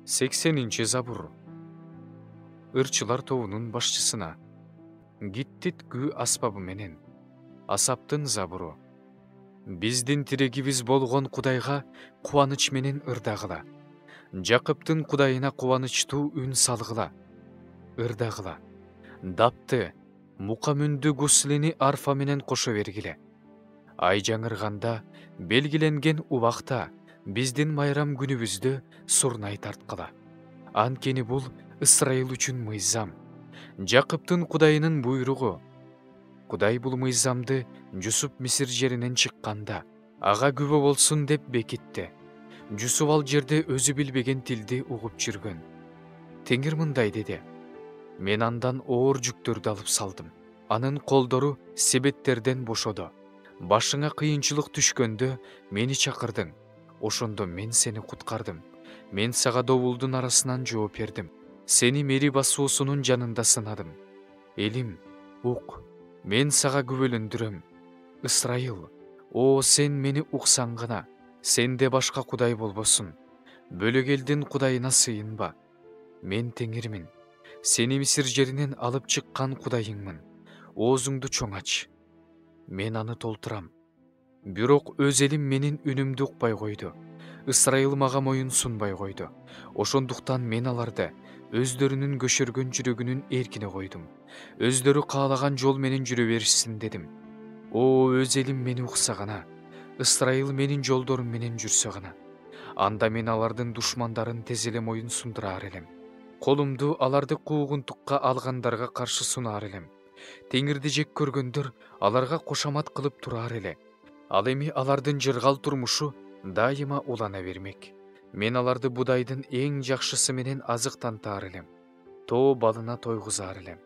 80-нче забур. Ырчылар тобунун башчысына. Гиттит күү аспабы менен. Асаптын забуру. Биздин тирегибиз болгон Кудайга кубаныч менен ырдагыла. Жакыптын Кудайына кубанычтуу үн салгыла. Ырдагыла. Дапты, мукамүндү гуслени арфа менен кошо бергиле. Ай жаңырганда, белгиленген убакта биздин майрам күнүбүздө сурнай тарткыла. Анткени бул Ысрайыл үчүн мыйзам. Жакыптын Кудайынын буйругу. Кудай бул мыйзамды Жусуп Мисир жеринен чыкканда, ага күбө болсун деп бекитти. Жусуп ал жерде өзү билбеген тилди угуп жүргөн. Теңир мындай деди: мен андан оор жүктөрдү алып салдым. Анын колдору себеттерден бошоду. Башыңа кыйынчылык түшкөндө мени чакырдың. Ошондо мен сени куткардым. Мен сага добулдун арасынан жооп бердим. Сени мери басуусунун жанында сынадым. Элим, ук, мен сага күбөлөндүрөм. Ысрайыл, о сен мени уксаң гана, сенде башка Кудай болбосун. Бөлөк элдин Кудайына сыйынба. Мен Теңирмин. Сени Мисир жеринен алып чыккан Кудайыңмын. Оозуңду чоң ач. Мен аны толтурам. Бирок өз элим менин үнүмдү укпай койду. Ысрайыл мага моюн сунбай койду. Ошондуктан мен аларды өздөрүнүн көшөргөн жүрөгүнүн эркине койдум. Өздөрү каалаган жол менен жүрө беришсин дедим. О, өз элим мени укса гана, Ысрайыл менин жолдорум менен жүрсө гана, анда мен алардын душмандарын тез эле моюн сундураар элем. Колумду аларды куугунтукка алгандарга каршы сунаар элем. Теңирди жек көргөндөр аларга кошамат кылып тураар эле. Ал эми алардын жыргал турмушу дайыма улана бермек. Мен аларды будайдын эң жакшысы менен азыктантаар элем. Тоо балына тойгузаар элем.